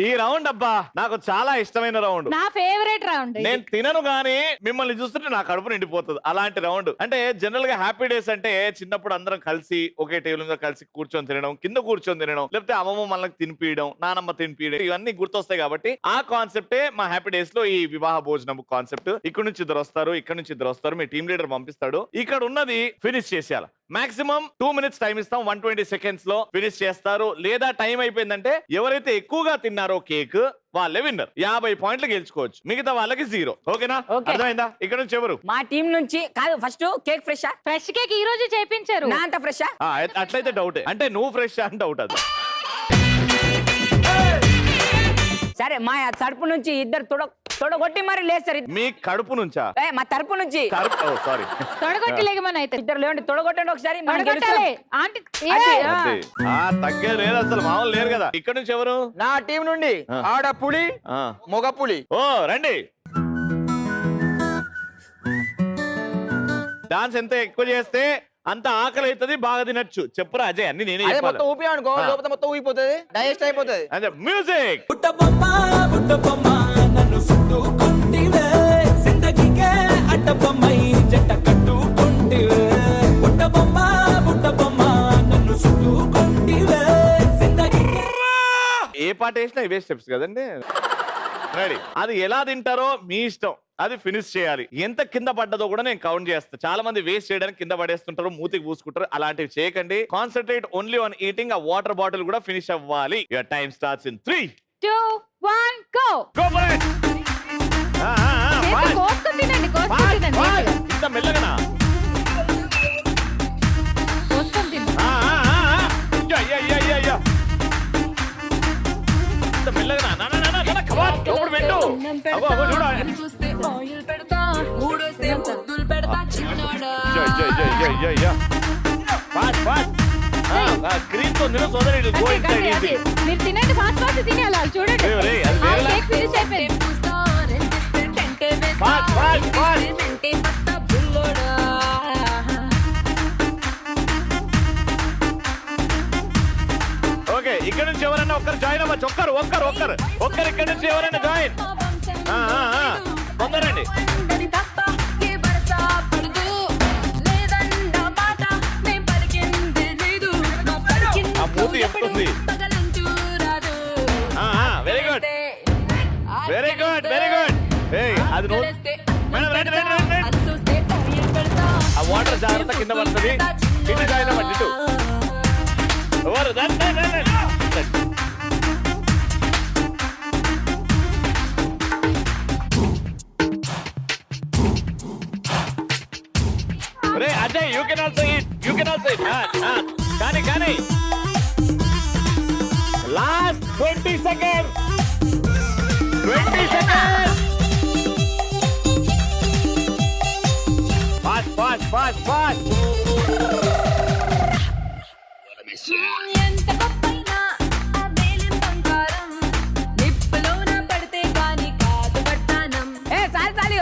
ఈ రౌండ్ అబ్బా నాకు చాలా ఇష్టమైన రౌండ్. నా ఫేవరెట్ రౌండ్. నేను తినను గానీ మిమ్మల్ని చూస్తుంటే నా కడుపు నిండిపోతుంది. అలాంటి రౌండ్ అంటే జనరల్ గా హ్యాపీ డేస్ అంటే చిన్నప్పుడు అందరం కలిసి ఒకే టేబుల్ మీద కలిసి కూర్చొని తినడం, కింద కూర్చొని తినడం, లేకపోతే అమ్మమ్మ మనకి తినిపియడం, నానమ్మ తినిపియడం, ఇవన్నీ గుర్తొస్తాయి కాబట్టి ఆ కాన్సెప్టే మా హ్యాపీ డేస్ లో ఈ వివాహ భోజనం కాన్సెప్ట్. ఇక్కడ నుంచి ఇద్దరు వస్తారు, ఇక్కడ నుంచి ఇద్దరు వస్తారు, మీ టీమ్ లీడర్ పంపిస్తాడు. ఇక్కడ ఉన్నది ఫినిష్ చేసేయాలి. మాక్సిమం 2 minutes టైం ఇస్తాం. 120 seconds లో ఫినిష్ చేస్తారు. లేదా టైం అయిపోయిందంటే ఎవరైతే ఎక్కువగా తిన్నారో కేక్ వాళ్ళే విన్నర్. 50 పాయింట్లు గెలుచుకోవచ్చు. మిగతా వాళ్ళకి 0. ఓకేనా? అర్థమైందా? ఇక్కడ నుంచి ఎవరు? మా టీం నుంచి కాదు. ఫస్ట్ కేక్ ఫ్రెష్ కేక్ ఈ రోజు చేపించారు. నా అంత ఫ్రెష్. అట్లయితే డౌటే. అంటే నువ్వు ఫ్రెష్ అని డౌట్. అది సరే, మా తరపు నుంచి ఇద్దరు తొడగొట్టి మరి లేస్తారు. మీ కడుపు నుంచా? మా తరపు నుంచి సారీ, తొడగొట్టి లేగమని అయితే ఇద్దరు లేవండి. తొడగొట్టండి ఒకసారి. తగ్గే లేదు అసలు, మామూలు లేరు కదా. ఇక్కడ నుంచి ఎవరు? నా టీం నుండి ఆడ పులి, మొగ పులి. ఓ రండి. డాన్స్ ఎంత ఎక్కువ చేస్తే అంత ఆకలి అవుతుంది, బాగా తినచ్చు. చెప్పురా అజయ్, అన్ని నేనే చెప్పాలి. మొత్తం ఊపి అనుకో, లోపల మొత్తం ఊపిపోతుంది, డైజెస్ట్ అయిపోతుంది. అదే మ్యూజిక్. ఏ పాట వేసినా ఇవే స్టెప్స్ కదండి. రెడీ. అది ఎలా తింటారో మీ ఇష్టం. అది ఫినిష్ చేయాలి. ఎంత కింద పడ్డదో కూడా నేను కౌంట్ చేస్తాను. చాలా మంది వేస్ట్ చేయడానికి కింద పడేస్తుంటారు, మూతికి పూసుకుంటారు. అలాంటివి చేయకండి. Concentrate only on eating. ఆ వాటర్ బాటిల్ కూడా ఫినిష్ అవ్వాలి. Your time starts in 3 2 1 go. Go for it. కోసుకొని తినండి. ఇంత మెల్లగనా? కోసుకొని తినండి. అగో, అగో, చూడు. ఫాస్ట్ ఫాస్ట్ స్క్రీన్ తో నిన్ను సోదరి గో ఇన్సైడ్ ఈజీ. మీరు తినండి, ఫాస్ట్ ఫాస్ట్ తినేయాలి. వాళ్ళు చూడండి, రే, రే, అది ఆ వేరేలా. కేక్ ఫినిష్ అయిపోయింది. Fast fast fast. ఓకే, ఇక్కడ నుంచి ఎవరైనా ఒక్కరు జాయిన్ అవ్వచ్చు. ఒక్కరు ఒక్కరు ఒక్కరు ఒక్కరు ఇక్కడ నుంచి ఎవరైనా జాయిన్. తొందరండి. ఆ మూతి ఎప్పుడు. Very good very good very good. అది నువ్వు మేడం రండి రండి రండి రండి. ఆ వాటర్ జాగ్రత్త కింద పడుతుంది. ఇటు జాయిన్ అవ్వండి. ఇటు ఎవరు రండి రండి రండి. రే Ajay, you can also eat, you can also eat. కానీ కానీ last 20 seconds. 20 seconds. Fast, fast, fast, fast.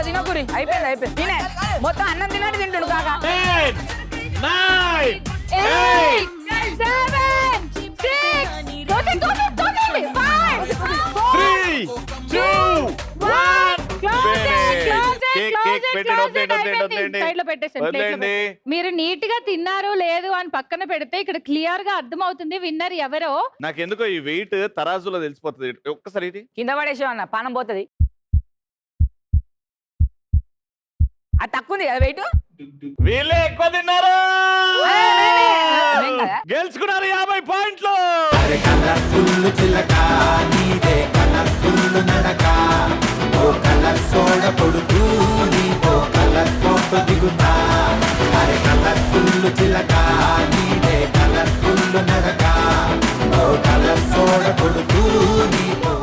తినకూరి అయిపోయింది అయిపోయింది. తినే మొత్తం అన్నం తినట్టు తింటుడు కాక. 10, 9, 8, 3, 2, 1. మీరు నీట్ గా తిన్నారో లేదు అని పక్కన పెడితే ఇక్కడ క్లియర్ గా అర్థం అవుతుంది విన్నర్ ఎవరో. నాకెందుకో ఈ వెయిట్ తరాజులో తెలిసిపోతుంది. ఒక్కసారి ఇది కింద పడేసామన్న పానం పోతుంది. అది తక్కువ ఉంది కదా వెయిట్. వీళ్ళే ఎక్కువ తిన్నారు. గెలుచుకున్నారు 50 పాయింట్లు. కలర్ఫుల్ చిలక నీదే కలర్ఫుల్ నడక ఓ కలర్ సోడ కొడుతూ నీతో కలర్ ఫోటో దిగుతా. అరే కలర్ఫుల్ చిలక నీదే కలర్ఫుల్ నడక ఓ కలర్ సోడ కొడుతూ నీతో.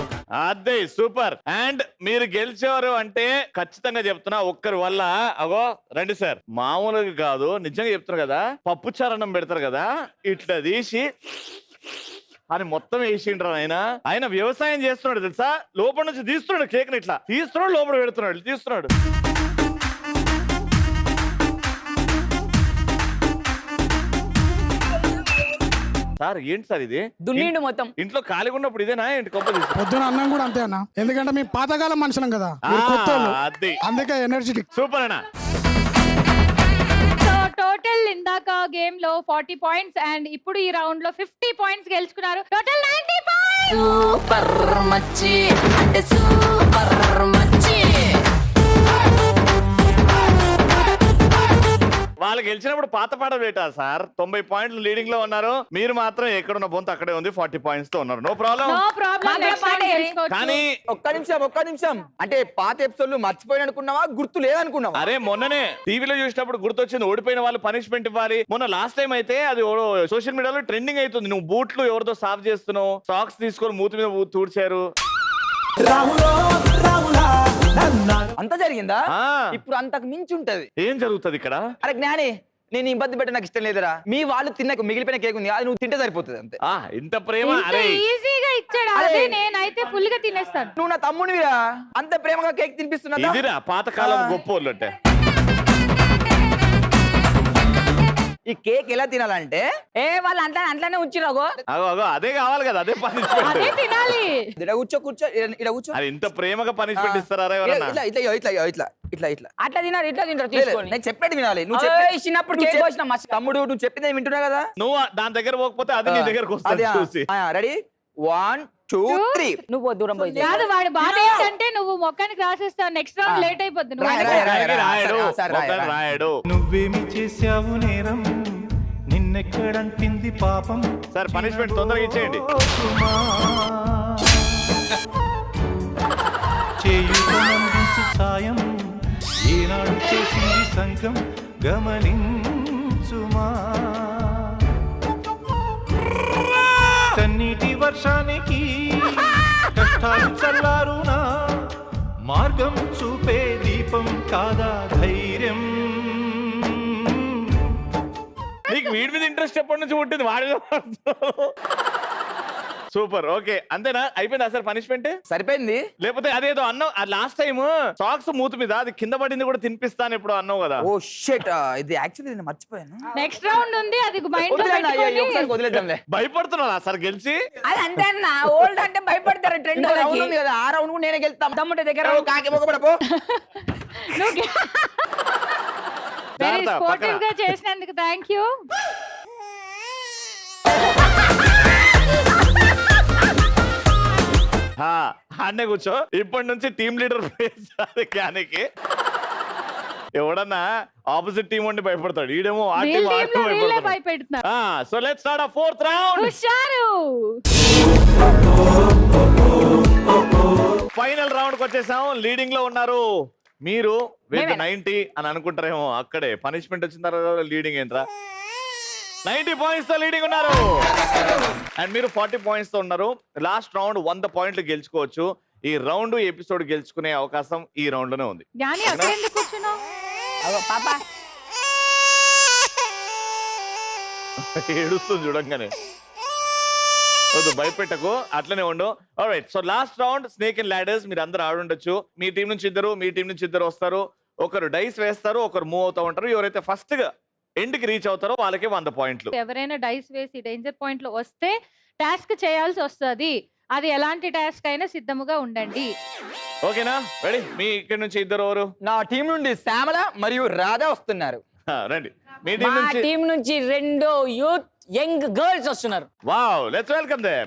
అదే సూపర్. అండ్ మీరు గెలిచారు అంటే ఖచ్చితంగా చెప్తున్నా ఒక్కరి వల్ల. అగో రండి సార్, మామూలుగా కాదు నిజంగా చెప్తున్నారు కదా. పప్పు చారణం పెడతారు కదా, ఇట్లా తీసి అని మొత్తం వేసిండ్రు. ఆయన వ్యవసాయం చేస్తున్నాడు తెలుసా. లోపల నుంచి తీస్తున్నాడు కేక్ ని, ఇట్లా తీస్తున్నాడు, లోపల పెడుతున్నాడు, తీస్తున్నాడు. సార్ ఏంటి సార్ ఇది? దున్నిండు మొత్తం. ఇంట్లో ఖాళీగా ఉన్నప్పుడు ఇదేనా ఏంటి? కొప్ప పొద్దున అన్నం కూడా అంతే అన్న, ఎందుకంటే మేము పాతకాలం మనుషులం కదా, మీరు కొత్తోళ్ళు. అందుకే ఎనర్జెటిక్. సూపర్ అన్న. టోటల్ ఇందాక గేమ్ లో 40 పాయింట్స్ అండ్ ఇప్పుడు ఈ రౌండ్ లో 50 పాయింట్స్ గెలుచుకున్నారు. Total 90 points. సూపర్ మచ్చి అంటే సూపర్ మచ్చి. వాళ్ళు గెలిచినప్పుడు పాత పాట పెట్టారు సార్. 90 పాయింట్లు లీడింగ్ లో ఉన్నారు. మీరు మాత్రం ఎక్కడున్న బొంత అక్కడే ఉంది. 40 పాయింట్స్ తో ఉన్నారు. No problem. కానీ ఒక్క నిమిషం అంటే పాత ఎపిసోడ్లు మర్చిపోయిన అనుకున్నావా, గుర్తు లేదనుకున్నావా? అరే మొన్ననే టీవీలో చూసినప్పుడు గుర్తొచ్చింది. ఓడిపోయిన వాళ్ళు పనిష్మెంట్ ఇవ్వాలి. మొన్న లాస్ట్ టైం అయితే అది సోషల్ మీడియాలో ట్రెండింగ్ అవుతుంది. నువ్వు బూట్లు ఎవరితో సాఫ్ చేస్తున్నావు, సాక్స్ తీసుకొని మూతి మీద తూడ్చారు. అంత జరిగిందా? ఇప్పుడు అంతకు మించి ఉంటది. ఏం జరుగుతుంది ఇక్కడ? అరే జ్ఞాని, నేను ఇబ్బంది పెట్ట నాకు ఇష్టం లేదురా. మీ వాళ్ళు తిన్న మిగిలిపోయిన కేక్ ఉంది, అది నువ్వు తింటే సరిపోతుంది అంతే. ఇంత ప్రేమ ఈజీగా ఇచ్చాడు. అదే నేనైతే ఫుల్ గా తినేస్తాను. నువ్వు నా తమ్మునివిరా, అంత ప్రేమగా కేక్ తినిపిస్తున్నా. ఇదిరా పాతకాలం గొప్పోళ్ళు అంటే. ఈ కేక్ ఎలా తినాలంటే వాళ్ళు అంట్లానే ఉంచిరాగో. అదే కావాలి కదా, అదే పనిష్మెంట్. అదే తినాలి. కూర్చో ఇలా కూర్చో. అది ఇంత ప్రేమగా పనిష్మెంట్ ఇస్తారా ఎవరన్నా? అట్లా తినారు, ఇట్లా తింటారు తీసుకొని. నేను చెప్పేది వినాలి. చిన్నప్పుడు కేక్ కోసిన తమ్ముడు నువ్వు చెప్పింది వింటున్నా కదా. నువ్వు దాని దగ్గర పోకపోతే అది నీ దగ్గరకు వస్తుంది చూసి. రెడీ 1 2 3. నువ్వు దూరం పోయి కాదు, వాడు బాధ ఏంటంటే నువ్వు మొక్కనికి రాసేస్తావు. నెక్స్ట్ రౌండ్ లేట్ అయిపోద్ది. రాయడు. నువ్వేమి చేసావు నేరం, నిన్నెక్కడంటింది పాపం. సార్ పనిష్మెంట్ తొందరగా ఇచ్చేయండి. చేయునందించు సాయం ఏనాడు చేసింది సంఘం గమనించుమా. కన్నీటి వర్షానికి కష్టాలు చల్లారునా, మార్గం చూపే దీపం కాదా ధైర్యం. నీకు వీడి మీద ఇంట్రెస్ట్ ఎప్పటి నుంచి ఉంటుంది వాడి సూపర్. ఓకే అంతేనా? అయిపోయింది అసలు పనిష్మెంట్ సరిపోయింది. లేకపోతే అదేదో అన్నావు లాస్ట్ టైం సాక్స్ మూతి మీద అది కింద పడింది కూడా తినిపిస్తాను ఎప్పుడు అన్నావు కదా. ఓ షిట్, ఇది యాక్చువల్లీ నేను మర్చిపోయాను. నెక్స్ట్ రౌండ్ ఉంది, అది మైండ్ లో వదిలేండి, అయ్యో, పెట్టుకొని ఒకసారి వదిలేద్దాంలే. భయపడుతున్నా సార్ గెలిచి. అది అంతే అన్న, ఓల్డ్ అంటే భయపడతారు ట్రెండ్ ఇంకో round ఉంది కదా, ఆ రౌండ్ కూడా నేనే గెలుస్తాం. తమ్ముడి దగ్గర ఓ, కాకి మొగబడపో. వెరీ జాగ్రత్త, స్పోర్టివ్ పక్కన. గా చేసినందుకు థ్యాంక్ యూ. అన్నే కూర్చో. ఇప్పటి నుంచి టీమ్ లీడర్ క్యానికి ఎవడన్నా ఆపోజిట్ టీం ఉండి భయపడతాడు, ఈడేమో ఆ టీం వీళ్ళ team లో వీళ్ళే భయపెడుతున్నారు. సో లెట్స్ స్టార్ట్ ఆ ఫోర్త్ రౌండ్. హుషారు. ఫైనల్ రౌండ్ కి వచ్చేసాం. లీడింగ్ లో ఉన్నారు మీరు. విత్ మేమే. 90 అని అనుకుంటారేమో, అక్కడే పనిష్మెంట్ వచ్చిన తర్వాత లీడింగ్ ఏంట్రా. 90 పాయింట్స్ తో లీడింగ్ ఉన్నారు అండ్ మీరు 40 పాయింట్స్ తో ఉన్నారు. లాస్ట్ రౌండ్ 100 పాయింట్లు గెలుచుకోవచ్చు. ఈ రౌండ్ ఎపిసోడ్ గెలుచుకునే అవకాశం ఈ రౌండ్ లోనే ఉంది. జ్ఞాని అక్కడ ఎందుకు కూర్చున్నావు? పాప ఏడుస్తుంది చూడంగానే. వద్దు, భయపెట్టకు, అట్లనే ఉండు. Alright, so last round snake and ladders. మీరు అందరూ ఆడుండొచ్చు. మీ టీం నుంచి ఇద్దరు, మీ టీం నుంచి ఇద్దరు వస్తారు. ఒకరు డైస్ వేస్తారు, ఒకరు మూవ్ అవుతూ ఉంటారు. ఎవరైతే ఫస్ట్ గా ఎండ్ కి రీచ్ అవుతారో వాళ్ళకి 100 పాయింట్లు. ఎవరైనా డైస్ వేసి డేంజర్ పాయింట్ లో వస్తే టాస్క్ చేయాల్సి వస్తుంది. అది ఎలాంటి టాస్క్ అయినా సిద్ధముగా ఉండండి. ఓకేనా? రెడీ? మీ ఇక్కడ నుంచి ఇద్దరు ఎవరు? నా టీం నుండి శ్యామల మరియు రాధా వస్తున్నారు. రండి. మీ టీం మా నుంచి టీం నుంచి 2 యూత్ యంగ్ గర్ల్స్ వస్తున్నారు. Wow, let's welcome them.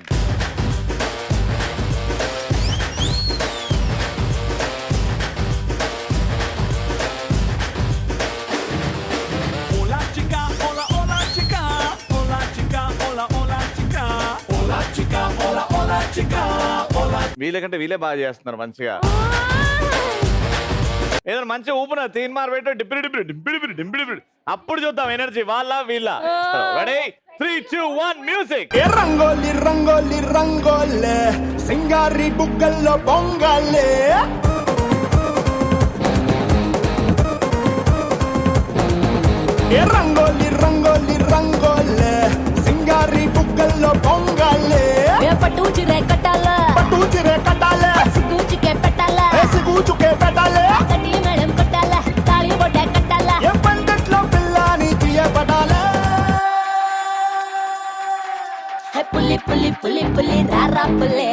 Hola chica, hola hola chica, hola chica, hola hola chica, hola chica, hola hola chica, hola. వీళ్ళకంటే వీళ్ళే బాగా చేస్తున్నారు మంచిగా. ఏదైనా మంచి ఊపున తీన్ మార్ పెట్టు, డిప్పిడి డిప్పిడి డింపిడి డిప్పిడి డింపిడి డిప్పిడి. అప్పుడు చూద్దాం ఎనర్జీ వాళ్ళ వీళ్ళ. రెడీ? 3, 2, 1 మ్యూజిక్. ఏ రంగోలి రంగోలి రంగోలే సింగారి బుగ్గల్లో బొంగాలే. ఏ రంగోలి రంగోలి రంగోలే సింగారి బుగ్గల్లో బొంగాలే. పట్టూచిరే కట్టాల పట్టూచిరే కట్టాలే సిగూచుకే పెట్టాల సిగూచుకే పెట్టాలే. కట్టి మేడం కొట్టాల తాళి బొట్ట కట్టాల ఏ పందట్లో పిల్లని తీయబడాలే. పులి పులి పులి పులి రారా పుల్లే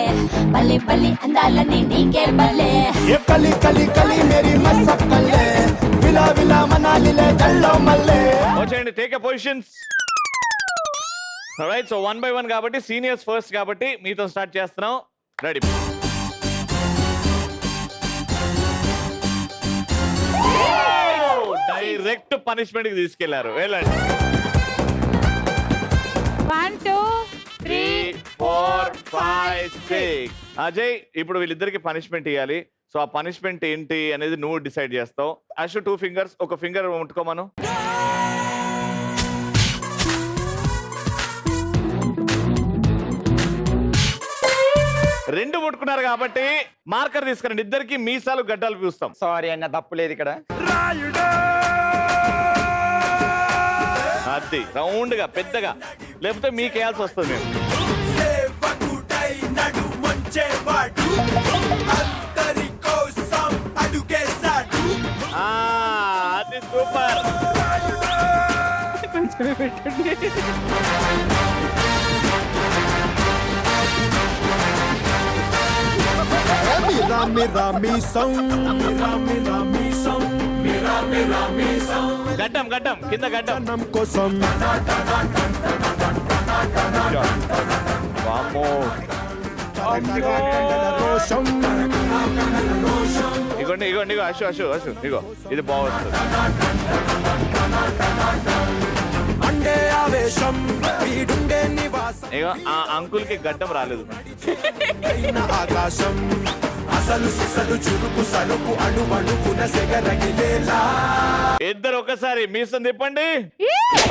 బలి బలి అందాలని నీకే బలే ఏ కలి కలి కలి మేరీ మసక్కలే విలా విలా మనాలిలే గల్లో మల్లే. వచ్చేయండి, take a positions. Right, so 1 by 1 కాబట్టి సీనియర్స్ ఫస్ట్ కాబట్టి మీతో స్టార్ట్ చేస్తున్నాం. రెడీ? డైరెక్ట్ పనిష్మెంట్ కి తీసుకెళ్లారు. వెళ్ళండి. 1 2 3 4 5 6. అజయ్, ఇప్పుడు వీళ్ళిద్దరికి పనిష్మెంట్ ఇవ్వాలి. సో ఆ పనిష్మెంట్ ఏంటి అనేది నువ్వు డిసైడ్ చేస్తావు. అషు 2 ఫింగర్స్, ఒక ఫింగర్ ముట్టుకోమను. రెండు ముట్టుకున్నారు కాబట్టి మార్కర్ తీసుకురండి. ఇద్దరికి మీసాలు గడ్డాలు పూస్తాం. సారీ అన్న, తప్పు లేదు ఇక్కడ. అది రౌండ్ గా పెద్దగా, లేకపోతే మీకు వేయాల్సి వస్తుంది. మేము అది సూపర్. గడ్డం గడ్డం కింద గడ్డం కోసం వామ్మో. ఇగోండి ఇగోండి ఇగో అశు అశు అశు ఇగో ఇది బాగుంటుంది. అండే ఆవేశం వీడుండే నివాసం ఇగో ఆ అంకుల్ కి గడ్డం రాలేదు. ఆకాశం అసలు సిసలు చురుకు సలుకు అణువణుకున సెగరగిలేలా. ఇద్దరు ఒకసారి మీసం తిప్పండి.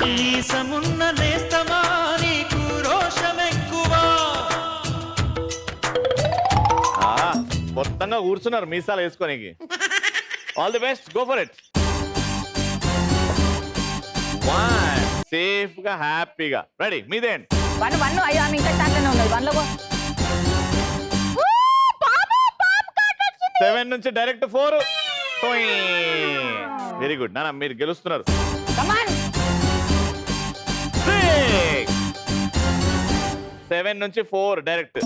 మీసమున్న నేస్తమా నీకు రోషం ఎక్కువ. మొత్తంగా కూర్చున్నారు మీసాలు వేసుకోనికి. All the best, go for it. Safe గా హ్యాపీగా రెడీ. మీదేంటి? 1 అయ్యో ఆమె ఇంకా స్టార్ట్లోనే ఉన్నది 1లో 7 నుంచి డైరెక్ట్ 4. వెరీ గుడ్ నాన్న, మీరు గెలుస్తున్నారు. 7 నుంచి 4 డైరెక్ట్.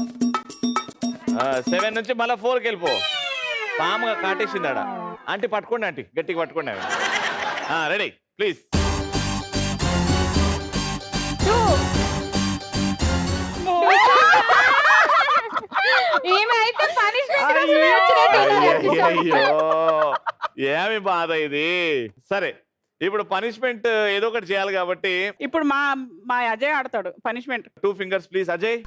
7 నుంచి మళ్ళీ 4కి వెళ్ళిపో. పాముగా కాటేసింది ఆడ. ఆంటీ పట్టుకోండి, ఆంటీ గట్టిగా పట్టుకోండి. Ready please. ఏమి బాధ ఇది. సరే ఇప్పుడు పనిష్మెంట్ ఏదో ఒకటి చేయాలి కాబట్టి ఇప్పుడు మా అజయ్ ఆడతాడు పనిష్మెంట్. 2 fingers please. అజయ్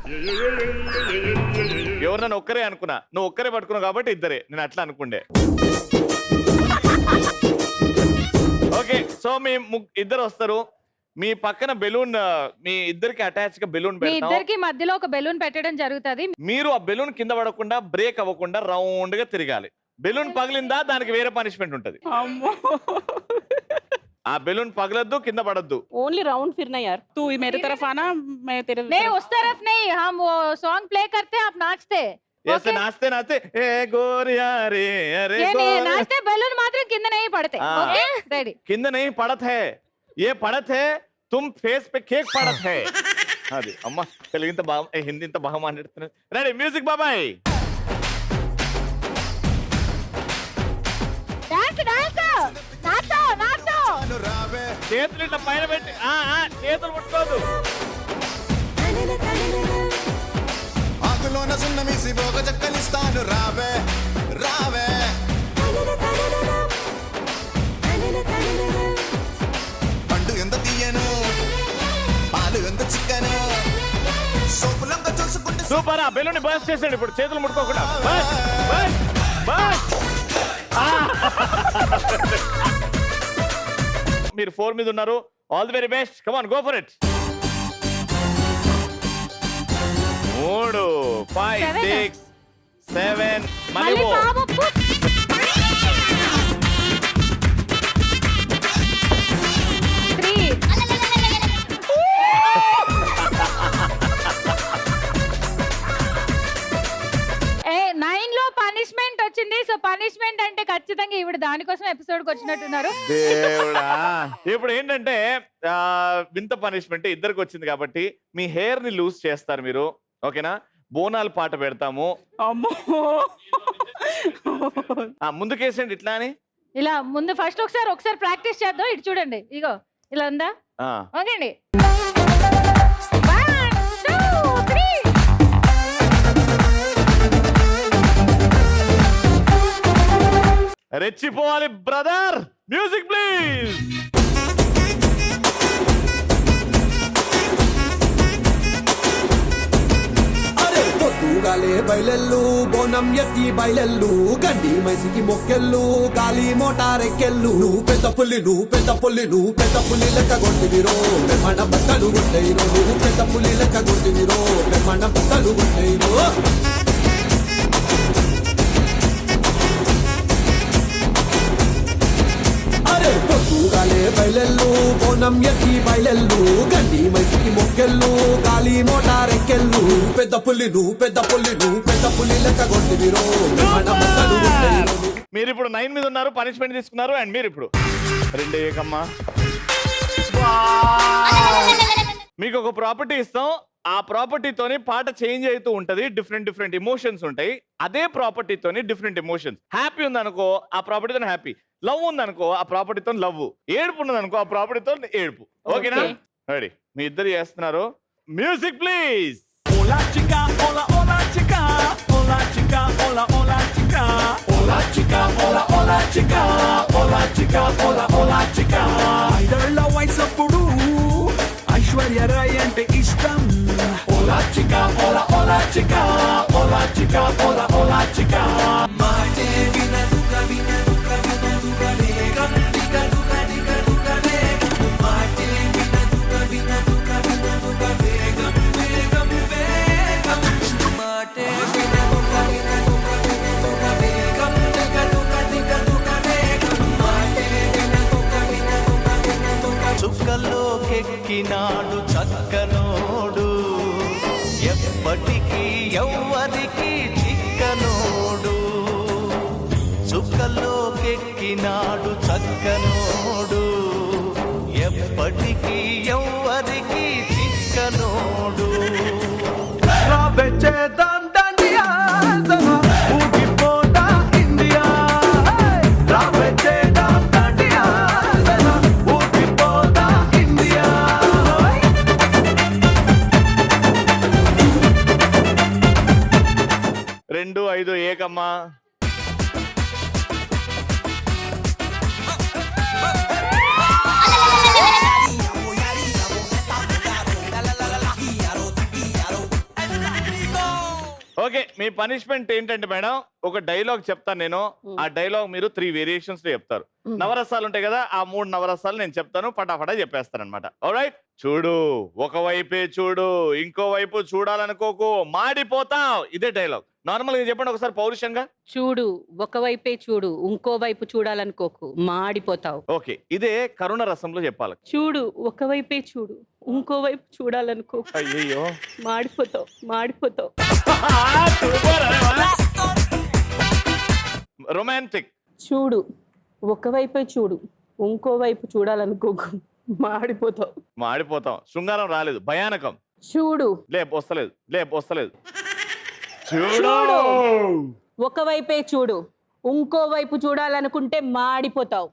ఎవరు? నన్ను ఒక్కరే అనుకున్నా, నువ్వు ఒక్కరే పట్టుకున్నావు కాబట్టి ఇద్దరే. నేను అట్లా అనుకుండే. ఓకే, సో మీ ఇద్దరు వస్తారు. మీ పక్కన బెలూన్, మీ ఇద్దరికి అటాచ్ గా బెలూన్ మీ పెడతాం. ఇద్దరికి మధ్యలో ఒక బెలూన్ పెట్టడం జరుగుతుంది. మీరు ఆ బెలూన్ కింద పడకుండా బ్రేక్ అవ్వకుండా రౌండ్ గా తిరగాలి. బెలూన్ పగిలిందా దానికి వేరే పనిష్మెంట్ ఉంటది. ఆ బెలూన్ పగలద్దు, కింద పడద్దు. ओनली राउंड फिरना यार. तू मेरे तरफ आना, मैं तेरे नहीं उस तरफ नहीं, हम वो सॉन्ग प्ले करते हैं, आप नाचते. ऐसे नाचते नाचते ए गोरिया रे अरे ये नहीं गोरिया. नाचते, बैलून मात्र किंद नहीं पड़ते. Okay ready. కింద नहीं पड़त है, ये पड़त है तुम फेस पे केक पड़त है. అది అమ్మ తెలుగు బాగా, హిందీ ఇంత బాగా మాట్లాడుతున్నారు. రెడీ మ్యూజిక్ బాబాయ్. Dance dance nacho nacho. చేతులు ఇట్లా పైన పెట్టి చేతులు ముట్టుకోదు. ఆకులోన సున్నమీసి బోగ చక్కలిస్తాను రావే రావే. పండు ఎంత తీయను, పాలు ఎంత చిక్కను, సోపులంగా చూసుకుంటే సూపర్. ఆ బెలూన్ బర్స్ట్ చేసాడు. ఇప్పుడు చేతులు ముట్టుకోకుండా బస్ బస్ బస్. మీరు 4 మీద ఉన్నారు. All the very best. Come on, go for it. 3 5 6 7 మళ్ళీ మళ్ళీ పో. బాబు పుట్. 9 లో పనిష్మెంట్ వచ్చింది. సో పనిష్మెంట్ అంటే ఖచ్చితంగా ఈవిడ దానికోసం ఎపిసోడ్ కి వచ్చినట్టున్నారు. దేవుడా. ఇప్పుడు ఏంటంటే వింత పనిష్మెంట్ ఇద్దరికి వచ్చింది కాబట్టి మీ హెయిర్ ని లూజ్ చేస్తారు మీరు. ఓకేనా? బోనాలు పాట పెడతాము. ముందుకేసండి ఇట్లా అని. ఇలా ముందు ఫస్ట్ ఒకసారి ప్రాక్టీస్ చేద్దాం. ఇటు చూడండి, ఇగో ఇలా ఉందా? ఓకేండి. 1 2 3. రెచ్చిపోవాలి బ్రదర్. Music please. పొద్దుగాలే బయలెల్లు బోనం ఎత్తి బయలెల్లు గండి మైసికి మొక్కెళ్ళు గాలి మోటారెక్కెళ్ళు. నువ్వు పెద్ద పుల్లి నువ్వు పెద్ద పుల్లి నువ్వు పెద్ద పుల్లి లెక్క కొట్టివిరో బ్రహ్మాండ బట్టలు కొట్టేరో. నువ్వు పెద్ద పుల్లి లెక్క కొట్టివిరో బ్రహ్మాండ బట్టలు కొట్టేరో. పొద్దుగాలే బయలెల్లు బోనం ఎత్తి బయలెల్లు గండి మైసికి మొక్కెళ్ళు గాలి మోటారెక్కెళ్ళు. పెద్ద పుల్లి నువ్వు పెద్ద పుల్లి నువ్వు పెద్ద పుల్లి లెక్క కొట్టివిరో బ్రహ్మాండ బట్టలు కొట్టేరో. మీరు ఇప్పుడు 9 మీద ఉన్నారు, పనిష్మెంట్ తీసుకున్నారు. అండ్ మీరు ఇప్పుడు 2 ఏకమ్మా. మీకు ఒక ప్రాపర్టీ ఇస్తాం. ఆ ప్రాపర్టీతోని పాట చేంజ్ అవుతూ ఉంటది. డిఫరెంట్ ఎమోషన్స్ ఉంటాయి. అదే ప్రాపర్టీతోని డిఫరెంట్ ఎమోషన్స్. హ్యాపీ ఉందనుకో ఆ ప్రాపర్టీతో హ్యాపీ, లవ్ ఉందనుకో ఆ ప్రాపర్టీతో లవ్, ఏడుపు ఉన్నదనుకో ఆ ప్రాపర్టీతో ఏడుపు. ఓకేనా? రెడీ. మీ ఇద్దరు చేస్తున్నారు. Music please. Hola chica, hola hola chica, hola chica, hola hola chica, hola chica, hola hola chica, hola chica, hola hola chica. ఐదళ్ళ వయసప్పుడు ఐశ్వర్య రాయ్ అంటే ఇష్టం. Hola chica, hola hola chica, hola chica, hola hola chica. మాటే వినదుగా వినదుగా వినదుగా వేగం దిగదుగా దిగదుగా వేగం. మాటే వినదుగా వినదుగా వినదుగా వేగం వేగం వేగం. మాటే వినదుగా వినదుగా వినదుగా చక్కనోడు ఎప్పటికీ ఎవ్వరికి చిక్కనోడు చుక్కలోకెక్కినాడు చక్కనోడు ఎప్పటికీ ఎవ్వరికి చిక్కనోడు రాబెచ్చేద్దాం దండియా ఊగిపోతా ఇండియా రాబెచ్చేద్దాం దండియా ఊగిపోతా ఇండియా 2, 5 ఏకమ్మా. ఓకే, మీ పనిష్మెంట్ ఏంటంటే మేడం, ఒక డైలాగ్ చెప్తాను నేను. ఆ డైలాగ్ మీరు 3 వేరియేషన్స్ లో చెప్తారు. నవరసాలు ఉంటాయి కదా, ఆ 3 నవరసాలు నేను చెప్తాను, పటాఫటా చెప్పేస్తాను అనమాట. ఆల్రైట్, చూడు ఒకవైపే చూడు, ఇంకో వైపు చూడాలనుకోకు, మాడిపోతావు. ఇదే డైలాగ్. నార్మల్ గా చెప్పండి ఒకసారి పౌరుషంగా. చూడు ఒకవైపే చూడు, ఇంకో వైపు చూడాలనుకోకు, మాడిపోతావు. ఓకే, ఇదే కరుణ రసంలో చెప్పాలి. చూడు ఒకవైపే చూడు, ఇంకో వైపు చూడాలనుకోకు, అయ్యో మాడిపోతావు మాడిపోతావు. రొమాంటిక్. చూడు ఒకవైపే చూడు, ఇంకో వైపు చూడాలనుకోకు, మాడిపోతావు. మాడిపోతాం. శృంగారం రాలేదు, భయానకం. చూడు వస్తలేదు. చూడు ఒకవైపే చూడు, ఇంకో వైపు చూడాలనుకుంటే మాడిపోతావు.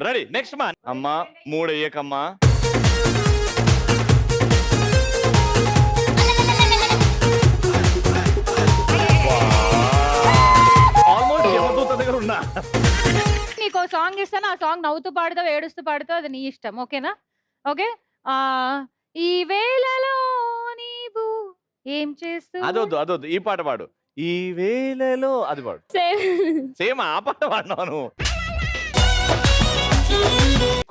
రెడీ, నెక్స్ట్ మా అమ్మా. 3 అయ్యాకమ్మా. ఆల్మోస్ట్ యమదూత దగ్గర ఉన్నా. నీకు సాంగ్ ఇస్తాను, ఆ సాంగ్ నవ్వుతూ పాడుతావు, ఏడుస్తూ పాడుతావు, అది నీ ఇష్టం. ఓకేనా? ఓకే. ఈ వేళలో నీవు ఏం చేస్తూ అదొద్దు, ఈ పాట పాడు. ఈ వేళలో అది పాడు. సేమ్ ఆ పాట పాడినాను.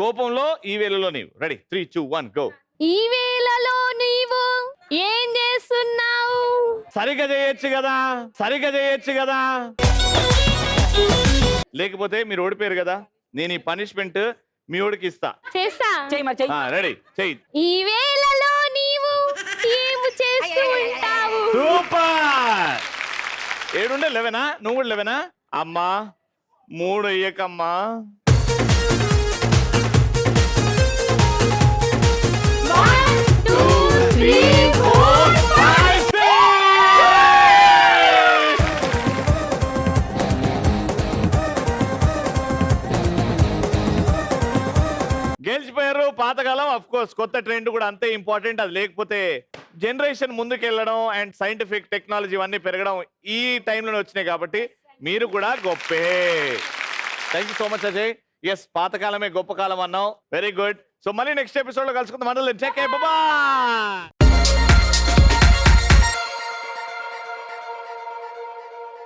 కోపంలో ఈ వేళలో నీవు. Ready, 3, 2, 1 go. ఈ వేళలో నీవు ఏం చేస్తున్నావు? సరిగా చేయొచ్చు కదా. లేకపోతే మీరు ఓడిపోయారు కదా, నేను ఈ పనిష్మెంట్ మీ ఓడికి ఇస్తా. చేస్తా. రెడీ, చెయ్యి. ఈ వేళలో నీవు ఏం చేస్తూ ఉంటావు? సూపర్. 7 11 నువ్వు కూడా 11 అమ్మా. 3 అయ్యాకమ్మా. గెలిచిపోయారు. పాతకాలం, అఫ్ కోర్స్ కొత్త ట్రెండ్ కూడా అంతే ఇంపార్టెంట్. అది లేకపోతే జనరేషన్ ముందుకెళ్ళడం అండ్ సైంటిఫిక్ టెక్నాలజీ ఇవన్నీ పెరగడం ఈ టైంలోనే వచ్చినాయి. కాబట్టి మీరు కూడా గొప్పే. Thank you so much Ajay. Yes, పాతకాలమే గొప్ప కాలం అన్నావు. Very good. సో మళ్ళీ నెక్స్ట్ ఎపిసోడ్ లో కలుసుకుందాం. మండలి చెక్. బాయ్.